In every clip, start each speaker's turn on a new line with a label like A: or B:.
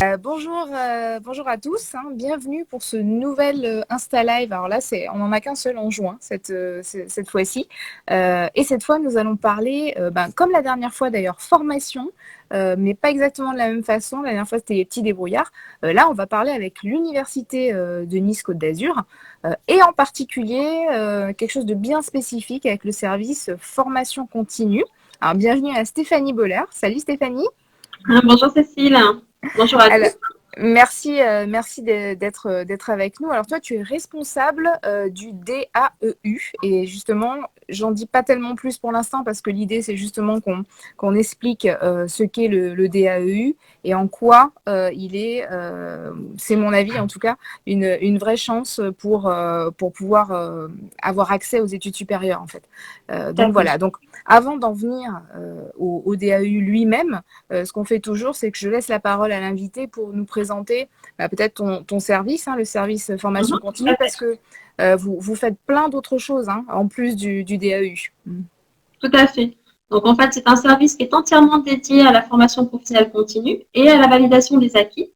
A: Bonjour à tous, hein, bienvenue pour ce nouvel Insta Live. Alors là, on n'en a qu'un seul en juin cette fois-ci. Et cette fois, nous allons parler, comme la dernière fois d'ailleurs, formation, mais pas exactement de la même façon. La dernière fois, c'était les petits débrouillards. Là, on va parler avec l'Université de Nice-Côte d'Azur et en particulier quelque chose de bien spécifique avec le service formation continue. Alors, bienvenue à Stéphanie Boller. Salut Stéphanie.
B: Bonjour Cécile, bonjour à
A: Alors,
B: tous.
A: merci d'être avec nous. Alors toi, tu es responsable du DAEU et justement, j'en dis pas tellement plus pour l'instant parce que l'idée c'est justement qu'on explique ce qu'est le DAEU et en quoi il est, c'est mon avis en tout cas, une vraie chance pour pouvoir avoir accès aux études supérieures en fait. Donc voilà. Donc avant d'en venir au DAEU lui-même. Ce qu'on fait toujours, c'est que je laisse la parole à l'invité pour nous présenter peut-être ton service, hein, le service formation continue, parce que vous faites plein d'autres choses hein, en plus du DAU.
B: Tout à fait. Donc en fait, c'est un service qui est entièrement dédié à la formation professionnelle continue et à la validation des acquis.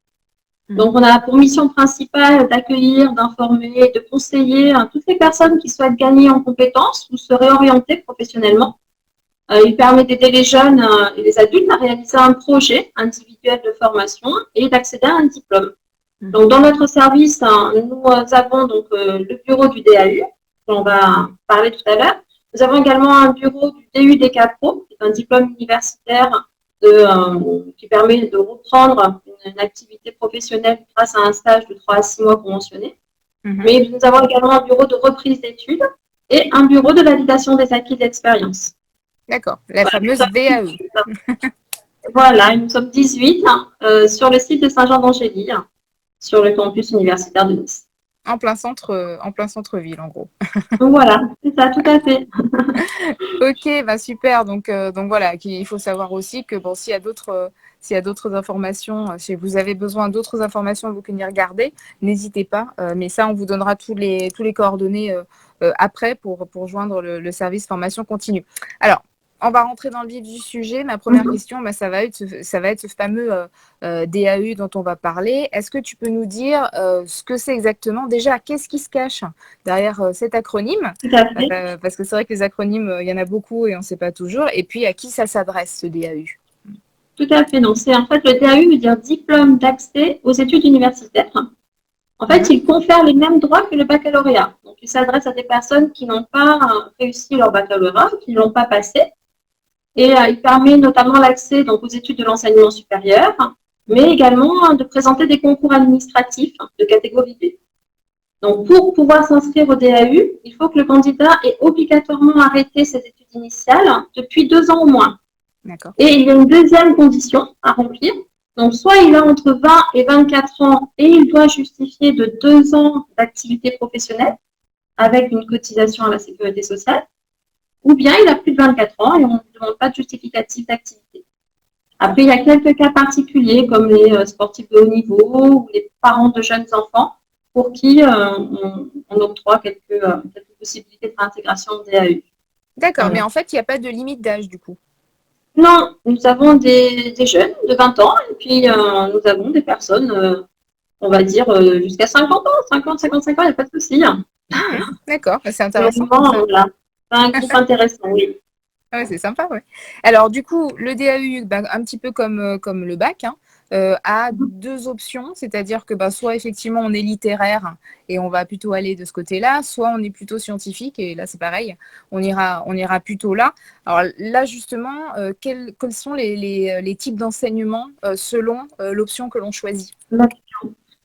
B: Donc on a pour mission principale d'accueillir, d'informer, de conseiller toutes les personnes qui souhaitent gagner en compétences ou se réorienter professionnellement. Il permet d'aider les jeunes et les adultes à réaliser un projet individuel de formation et d'accéder à un diplôme. Donc, dans notre service, nous avons donc le bureau du DAU, dont on va parler tout à l'heure. Nous avons également un bureau du DU DECA-Pro, qui est un diplôme universitaire qui permet de reprendre une activité professionnelle grâce à un stage de 3 à 6 mois conventionné. Mais nous avons également un bureau de reprise d'études et un bureau de validation des acquis d'expérience.
A: D'accord, la fameuse DAE.
B: Voilà, nous sommes 18 sur le site de Saint-Jean-d'Angély, sur le campus universitaire de Nice.
A: En plein centre-ville, en gros.
B: Donc voilà, c'est ça, tout à fait.
A: Ok, super. Donc voilà, il faut savoir aussi que bon, s'il y a d'autres informations, si vous avez besoin d'autres informations, vous pouvez regarder, n'hésitez pas. Mais ça, on vous donnera tous les coordonnées après pour joindre le service formation continue. Alors, on va rentrer dans le vif du sujet. Ma première question, ça va être ce fameux DAU dont on va parler. Est-ce que tu peux nous dire ce que c'est exactement? Déjà, qu'est-ce qui se cache derrière cet acronyme? Parce que c'est vrai que les acronymes, il y en a beaucoup et on ne sait pas toujours. Et puis, à qui ça s'adresse, ce DAU?
B: Tout à fait. Donc, c'est en fait le DAU veut dire diplôme d'accès aux études universitaires. En fait, il confère les mêmes droits que le baccalauréat. Donc, il s'adresse à des personnes qui n'ont pas réussi leur baccalauréat, qui ne l'ont pas passé. Et il permet notamment l'accès aux études de l'enseignement supérieur, mais également de présenter des concours administratifs de catégorie B. Donc, pour pouvoir s'inscrire au DAU, il faut que le candidat ait obligatoirement arrêté ses études initiales depuis 2 ans au moins. Et il y a une deuxième condition à remplir. Donc, soit il a entre 20 et 24 ans et il doit justifier de 2 ans d'activité professionnelle avec une cotisation à la sécurité sociale, ou bien il a plus de 24 ans et on ne demande pas de justificatif d'activité. Après, il y a quelques cas particuliers comme les sportifs de haut niveau ou les parents de jeunes enfants pour qui on octroie quelques possibilités de réintégration au DAU.
A: D'accord, mais en fait, il n'y a pas de limite d'âge du coup.
B: Non, nous avons des jeunes de 20 ans et puis nous avons des personnes, on va dire, jusqu'à 50 ans, 50, 55 ans, il n'y a pas de souci.
A: D'accord, c'est intéressant.
B: Voilà. C'est un groupe intéressant, oui.
A: Ouais, c'est sympa, ouais. Alors, du coup, le DAU, un petit peu comme le bac, a 2 options, c'est-à-dire que soit effectivement on est littéraire et on va plutôt aller de ce côté-là, soit on est plutôt scientifique et là c'est pareil, on ira plutôt là. Alors là justement, quels sont les types d'enseignements selon l'option que l'on choisit?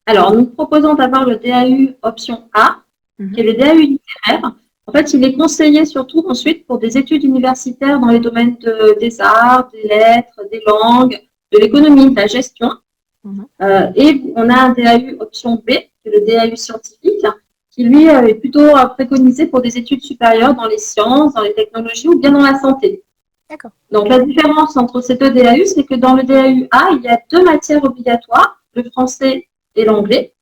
B: Alors, nous proposons d'avoir le DAU option A, qui est le DAU littéraire. En fait, il est conseillé surtout ensuite pour des études universitaires dans les domaines des arts, des lettres, des langues, de l'économie, de la gestion. Et on a un DAU option B, qui est le DAU scientifique, qui lui est plutôt préconisé pour des études supérieures dans les sciences, dans les technologies ou bien dans la santé.
A: D'accord.
B: Donc, la différence entre ces 2 DAU, c'est que dans le DAU A, il y a 2 matières obligatoires, le français et l'anglais.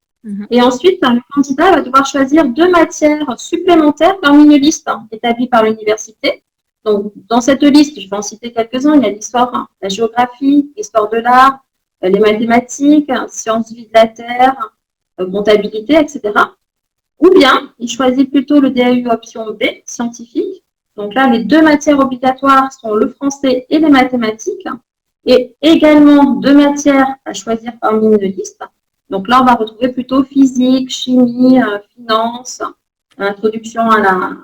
B: Et ensuite, le candidat va devoir choisir 2 matières supplémentaires parmi une liste établie par l'université. Donc, dans cette liste, je vais en citer quelques-uns. Il y a l'histoire, la géographie, l'histoire de l'art, les mathématiques, sciences vie de la Terre, comptabilité, etc. Ou bien, il choisit plutôt le DAU option B, scientifique. Donc là, les 2 matières obligatoires sont le français et les mathématiques. Et également 2 matières à choisir parmi une liste. Donc là, on va retrouver plutôt physique, chimie, finance, introduction à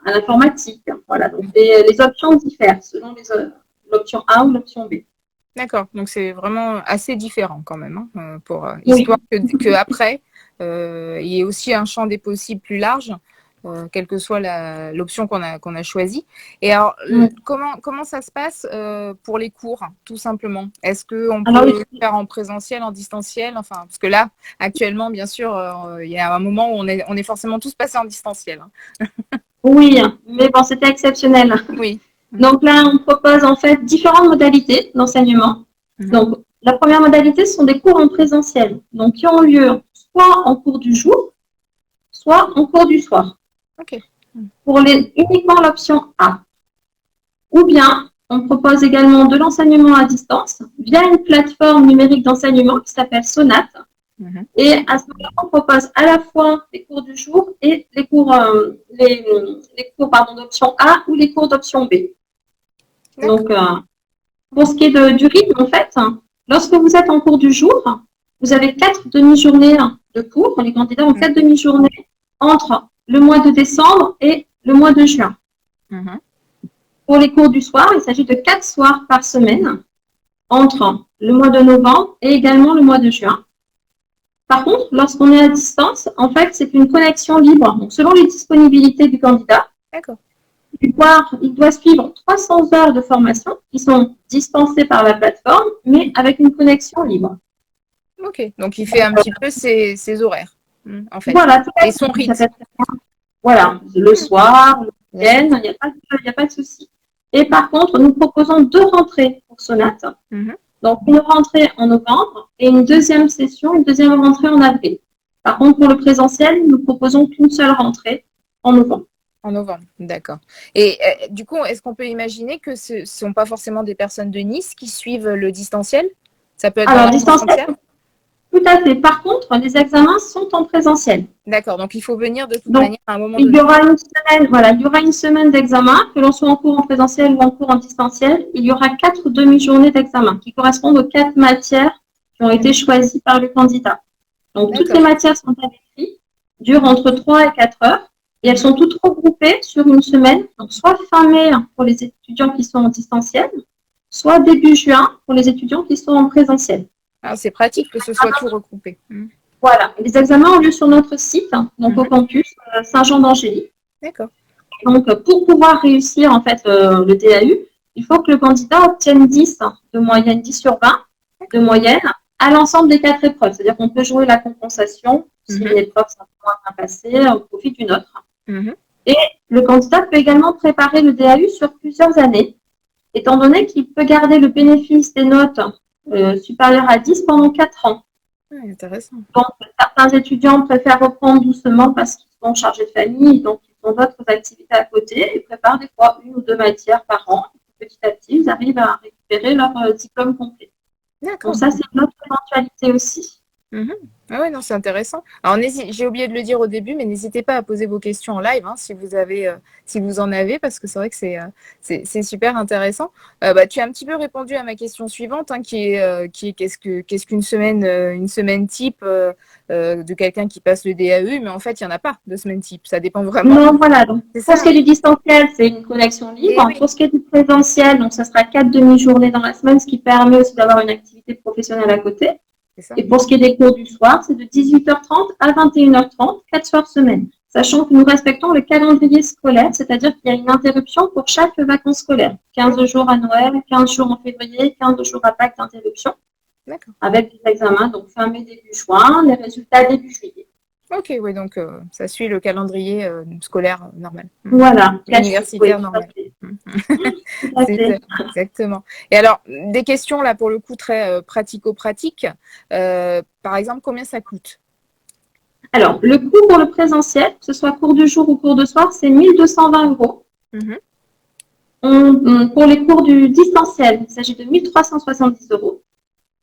B: l'informatique. Voilà, donc les options diffèrent selon l'option A ou l'option B.
A: D'accord, donc c'est vraiment assez différent quand même, hein, pour
B: Oui.
A: histoire que après, il y ait aussi un champ des possibles plus large, quelle que soit l'option qu'on a choisie. Et alors, comment ça se passe pour les cours, tout simplement? Est-ce qu'on peut faire en présentiel, en distanciel? Enfin, parce que là, actuellement, bien sûr, il y a un moment où on est forcément tous passés en distanciel. Hein.
B: Oui, mais bon, c'était exceptionnel.
A: Oui.
B: Donc là, on propose en fait différentes modalités d'enseignement. Donc, la première modalité, ce sont des cours en présentiel, donc qui ont lieu soit en cours du jour, soit en cours du soir.
A: Okay.
B: Pour uniquement l'option A. Ou bien, on propose également de l'enseignement à distance via une plateforme numérique d'enseignement qui s'appelle Sonate. Et à ce moment-là, on propose à la fois les cours du jour et les cours d'option A ou les cours d'option B. Donc, pour ce qui est du rythme, en fait, lorsque vous êtes en cours du jour, vous avez 4 demi-journées de cours. Les candidats ont 4 demi-journées entre le mois de décembre et le mois de juin. Pour les cours du soir, il s'agit de 4 soirs par semaine entre le mois de novembre et également le mois de juin. Par contre, lorsqu'on est à distance, en fait, c'est une connexion libre. Donc, selon les disponibilités du candidat, il doit suivre 300 heures de formation qui sont dispensées par la plateforme, mais avec une connexion libre.
A: Ok, donc il fait un petit peu ses horaires, en fait.
B: Voilà,
A: et son rythme.
B: Voilà, le soir, le week-end, il n'y a pas de souci. Et par contre, nous proposons 2 rentrées pour Sonate. Donc, une rentrée en novembre et une deuxième rentrée en avril. Par contre, pour le présentiel, nous proposons qu'une seule rentrée en novembre.
A: En novembre, d'accord. Et du coup, est-ce qu'on peut imaginer que ce ne sont pas forcément des personnes de Nice qui suivent le distanciel? Ça peut être
B: alors distanciel. Tout à fait. Par contre, les examens sont en présentiel.
A: D'accord, donc il faut venir de toute manière à un moment
B: donné.
A: Il y
B: aura une semaine d'examen, que l'on soit en cours en présentiel ou en cours en distanciel. Il y aura 4 demi-journées d'examen qui correspondent aux 4 matières qui ont été choisies par le candidat. Donc, toutes les matières sont à l'écrit, durent entre 3 et 4 heures, et elles sont toutes regroupées sur une semaine, donc soit fin mai pour les étudiants qui sont en distanciel, soit début juin pour les étudiants qui sont en présentiel.
A: Ah, c'est pratique que ce soit tout regroupé.
B: Voilà. Les examens ont lieu sur notre site, donc au campus Saint-Jean-d'Angély.
A: D'accord.
B: Donc, pour pouvoir réussir en fait le DAU, il faut que le candidat obtienne 10 de moyenne, 10 sur 20 de moyenne à l'ensemble des 4 épreuves. C'est-à-dire qu'on peut jouer la compensation si l'épreuve s'est moins bien passée au profit d'une autre. Et le candidat peut également préparer le DAU sur plusieurs années, étant donné qu'il peut garder le bénéfice des notes supérieures à 10 pendant 4 ans.
A: Intéressant.
B: Donc, certains étudiants préfèrent reprendre doucement parce qu'ils sont chargés de famille, donc ils ont d'autres activités à côté et préparent des fois 1 ou 2 matières par an. Petit à petit, ils arrivent à récupérer leur diplôme complet.
A: D'accord.
B: Donc, ça, c'est une autre éventualité aussi.
A: Ah oui, non, c'est intéressant. Alors, j'ai oublié de le dire au début, mais n'hésitez pas à poser vos questions en live si vous en avez, parce que c'est vrai que c'est super intéressant. Tu as un petit peu répondu à ma question suivante, qui est qu'est-ce qu'une semaine, une semaine type de quelqu'un qui passe le DAE, mais en fait, il n'y en a pas de semaine type. Ça dépend vraiment.
B: Non, voilà. Donc, pour ce qui est du distanciel, c'est une connexion libre. Pour ce qui est du présentiel, donc ça sera 4 demi-journées dans la semaine, ce qui permet aussi d'avoir une activité professionnelle à côté. Et pour ce qui est des cours du soir, c'est de 18h30 à 21h30, 4 soirs semaine. Sachant que nous respectons le calendrier scolaire, c'est-à-dire qu'il y a une interruption pour chaque vacances scolaires. 15 jours à Noël, 15 jours en février, 15 jours à Pâques d'interruption. Avec les examens, donc fin mai, début juin, les résultats début juillet.
A: Ok, oui, donc ça suit le calendrier scolaire normal.
B: Voilà.
A: Universitaire normal. Exactement. Et alors, des questions là pour le coup très pratico-pratiques. Par exemple, combien ça coûte?
B: Alors, le coût pour le présentiel, que ce soit cours du jour ou cours de soir, c'est 1 220 €. Pour les cours du distanciel, il s'agit de 1 370 €.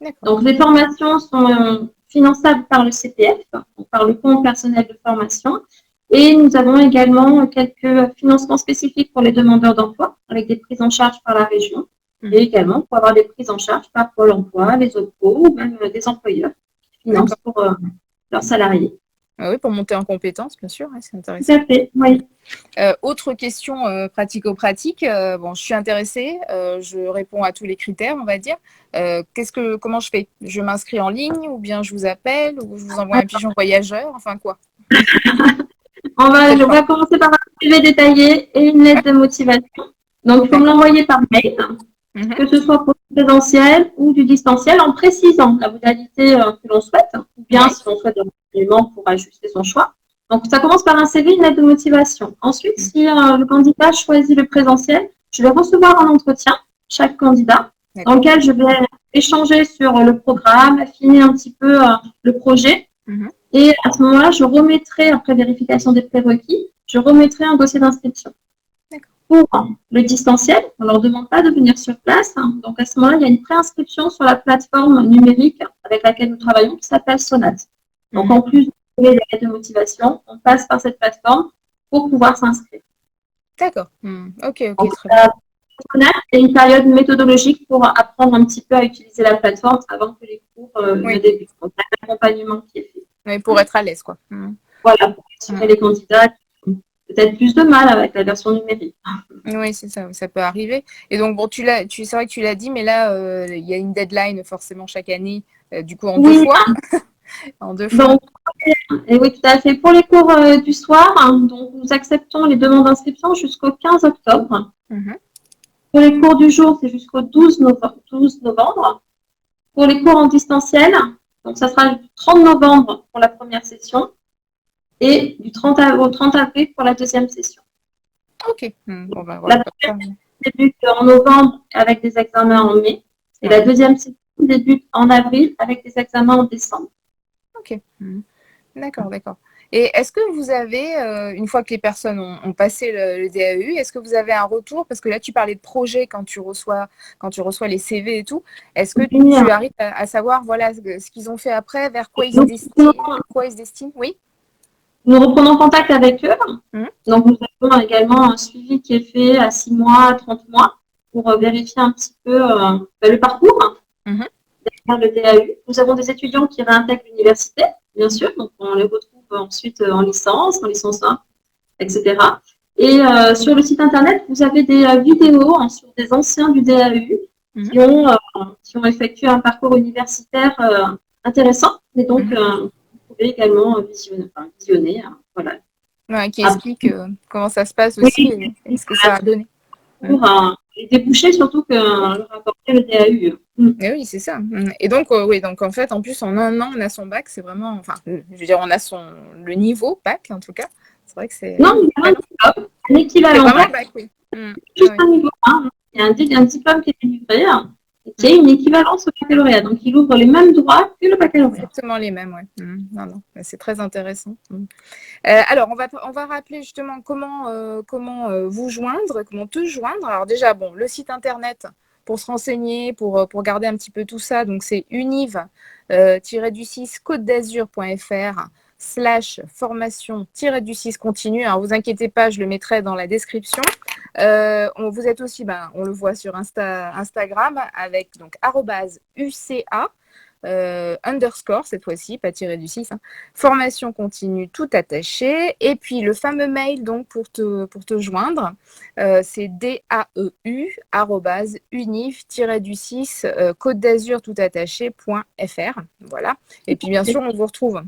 A: D'accord.
B: Donc, les formations sont finançables par le CPF, donc par le compte personnel de formation. Et nous avons également quelques financements spécifiques pour les demandeurs d'emploi, avec des prises en charge par la région, et également pour avoir des prises en charge par Pôle emploi, les OPCO ou même des employeurs qui financent
A: D'accord.
B: pour leurs salariés.
A: Ah oui, pour monter en compétences, bien sûr, ouais, c'est
B: Tout
A: intéressant.
B: à fait, oui.
A: Autre question pratico-pratique. Bon, je suis intéressée, je réponds à tous les critères, on va dire. Comment je fais? Je m'inscris en ligne ou bien je vous appelle ou je vous envoie un pigeon voyageur, enfin quoi?
B: On
A: Faites-moi.
B: va commencer par un CV détaillé et une lettre de motivation. Donc, il faut me
A: D'accord.
B: l'envoyer par mail,
A: Mhm.
B: que ce soit pour du présentiel ou du distanciel, en précisant la modalité que l'on souhaite, ou bien
A: Oui.
B: si on souhaite un complément pour ajuster son choix. Donc, ça commence par un CV, une lettre de motivation. Ensuite, si le candidat choisit le présentiel, je vais recevoir un entretien, chaque candidat, dans
A: D'accord.
B: lequel je vais échanger sur le programme, affiner un petit peu le projet.
A: Mhm.
B: Et à ce moment-là, je remettrai, après vérification des prérequis, je remettrai un dossier d'inscription.
A: D'accord.
B: Pour le distanciel, on ne leur demande pas de venir sur place. Donc, à ce moment-là, il y a une préinscription sur la plateforme numérique avec laquelle nous travaillons qui s'appelle Sonat. Donc,
A: Mhm.
B: en plus de trouver des lettres de motivation, on passe par cette plateforme pour pouvoir s'inscrire.
A: D'accord. Ok, ok,
B: Donc,
A: très bien.
B: Sonat, c'est une période méthodologique pour apprendre un petit peu à utiliser la plateforme avant que les cours ne
A: Oui.
B: débutent. Donc, il y a un accompagnement qui est fait.
A: Oui, pour être à l'aise, quoi.
B: Voilà, pour assurer les candidats qui ont peut-être plus de mal avec la version numérique.
A: Oui, c'est ça, ça peut arriver. Et donc, bon, c'est vrai que tu l'as dit, mais là, il y a une deadline forcément chaque année, du coup, en deux
B: Oui,
A: fois. En deux fois.
B: donc, et oui, tout à fait. Pour les cours du soir, donc nous acceptons les demandes d'inscription jusqu'au 15 octobre.
A: Mhm.
B: Pour les cours du jour, c'est jusqu'au 12 novembre. Pour les cours en distanciel, donc ça sera du 30 novembre pour la première session et au 30 avril pour la deuxième session.
A: Ok. Bon, ben voilà,
B: La
A: comme ça.
B: première session débute en novembre avec des examens en mai et la
A: Ouais.
B: deuxième session débute en avril avec des examens en décembre.
A: Ok. D'accord, d'accord. Et est-ce que vous avez, une fois que les personnes ont passé le DAEU, est-ce que vous avez un retour? Parce que là, tu parlais de projet quand tu reçois les CV et tout. Est-ce que
B: Et,
A: tu arrives à savoir voilà, ce qu'ils ont fait après, vers quoi
B: nous,
A: quoi ils se destinent? Oui?
B: nous reprenons contact avec eux.
A: Mhm.
B: Donc, nous avons également un suivi qui est fait à 6 mois, 30 mois, pour vérifier un petit peu le parcours
A: Mhm.
B: derrière le DAU. Nous avons des étudiants qui réintègrent l'université, bien sûr, donc on les retrouve ensuite en licence 1, etc. Et sur le site internet, vous avez des vidéos sur des anciens du DAU
A: Mhm.
B: qui ont effectué un parcours universitaire intéressant. Et donc,
A: Mhm.
B: vous pouvez également visionner. Voilà.
A: Ouais, qui
B: Après,
A: explique comment ça se passe
B: oui,
A: aussi et ce que ça a donné.
B: pour les débouchés, surtout que leur apporter le DAU.
A: Et oui, c'est ça. Et donc, oui, donc en fait, en plus, en un an, on a son bac, c'est vraiment, enfin, je veux dire, on a le niveau bac, en tout cas. C'est vrai que c'est
B: Non, il y a
A: équivalent.
B: un
A: C'est
B: équivalent
A: vraiment le
B: bac,
A: bac, oui.
B: juste
A: Ouais.
B: un niveau 1. Il y a un diplôme qui est délivré et qui
A: Mm.
B: est une équivalence au baccalauréat. Donc, il ouvre les mêmes droits que le baccalauréat.
A: Exactement les mêmes, ouais. Non, non, c'est très intéressant. Alors, on va rappeler justement comment vous joindre, comment te joindre. Alors déjà, bon, le site internet pour se renseigner, pour garder un petit peu tout ça, donc c'est univ-du6 côte-d'azur.fr/formation-du6 continue. Alors, vous inquiétez pas, je le mettrai dans la description. Vous êtes aussi, on le voit sur Instagram avec donc @UCA underscore cette fois-ci, pas tiré du 6, hein. Formation continue tout attaché. Et puis le fameux mail donc pour te joindre, c'est DAEU@univ-du6 Côte d'Azur tout attaché.fr. Voilà. Et puis bien sûr, on vous retrouve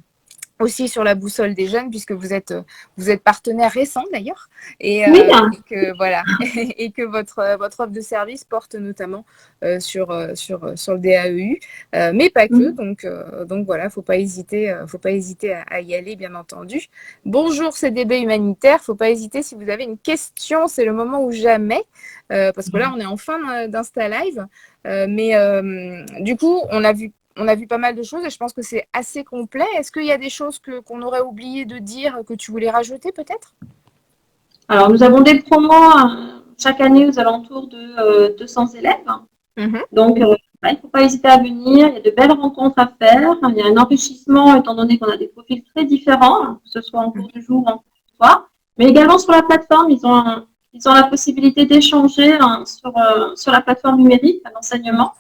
A: aussi sur la boussole des jeunes, puisque vous êtes partenaire récent d'ailleurs,
B: Oui,
A: et que voilà, et que votre offre de service porte notamment sur le DAEU, mais pas que. Donc voilà, faut pas hésiter à y aller, bien entendu. Bonjour CDB humanitaire, faut pas hésiter si vous avez une question, c'est le moment ou jamais, parce que là on est en fin d'Insta Live, mais du coup on a vu pas mal de choses et je pense que c'est assez complet. Est-ce qu'il y a des choses qu'on aurait oublié de dire, que tu voulais rajouter peut-être?
B: alors nous avons des promos chaque année aux alentours de 200 élèves.
A: Mhm.
B: Donc, il ne faut pas hésiter à venir. Il y a de belles rencontres à faire. Il y a un enrichissement, étant donné qu'on a des profils très différents, que ce soit en cours de jour ou en cours de soir. Mais également sur la plateforme, ils ont la possibilité d'échanger sur la plateforme numérique d'enseignement.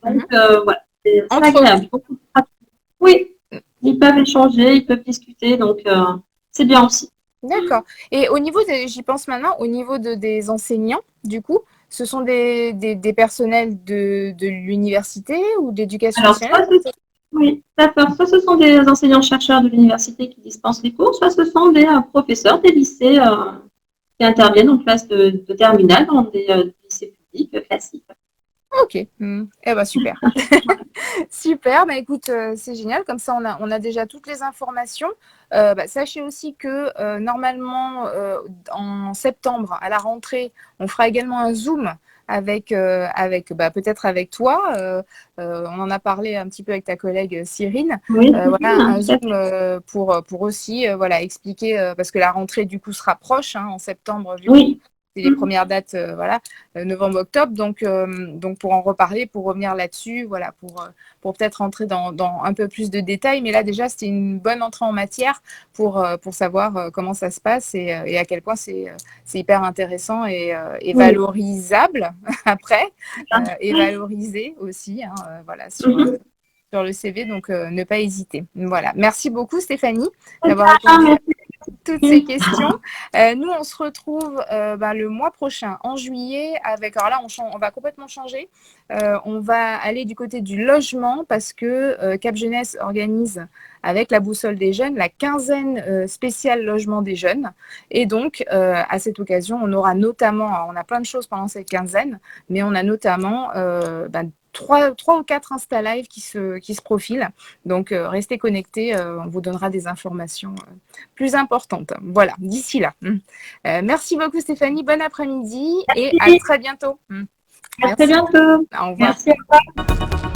B: Donc, voilà, c'est agréable. Oui, ils peuvent échanger, ils peuvent discuter. Donc, c'est bien aussi.
A: D'accord. Et au niveau j'y pense maintenant, au niveau des enseignants, du coup, ce sont des personnels de l'université ou d'éducation
B: Alors,
A: nationale?
B: oui, d'accord. Soit ce sont des enseignants-chercheurs de l'université qui dispensent les cours, soit ce sont des professeurs des lycées qui interviennent en classe de terminale dans des lycées publics classiques.
A: Ok. Eh ben, super. Super. Bah, écoute, c'est génial. Comme ça, on a déjà toutes les informations. Sachez aussi que normalement, en septembre, à la rentrée, on fera également un Zoom avec peut-être avec toi. On en a parlé un petit peu avec ta collègue Cyrine.
B: Oui,
A: Voilà, un Zoom pour aussi expliquer, parce que la rentrée, du coup, sera proche en septembre, vu
B: oui.
A: c'est les premières dates, novembre-octobre. Donc, pour en reparler, pour revenir là-dessus, voilà, pour peut-être rentrer dans un peu plus de détails. Mais là, déjà, c'était une bonne entrée en matière pour savoir comment ça se passe et à quel point c'est hyper intéressant et valorisable après, et valorisé aussi, voilà, sur le CV. Donc, ne pas hésiter. Voilà. Merci beaucoup, Stéphanie, d'avoir répondu à toutes ces questions. Nous, on se retrouve le mois prochain, en juillet, avec... Alors là, on va complètement changer. On va aller du côté du logement parce que Cap Jeunesse organise, avec la Boussole des jeunes, la quinzaine spéciale logement des jeunes. Et donc, à cette occasion, on aura notamment... Alors, on a plein de choses pendant cette quinzaine, mais on a notamment... trois ou quatre Insta Live qui se profilent. Donc, restez connectés. On vous donnera des informations plus importantes. Voilà, d'ici là. Merci beaucoup, Stéphanie. Bon après-midi et à très bientôt.
B: À très bientôt.
A: Au revoir.
B: Merci. Au revoir.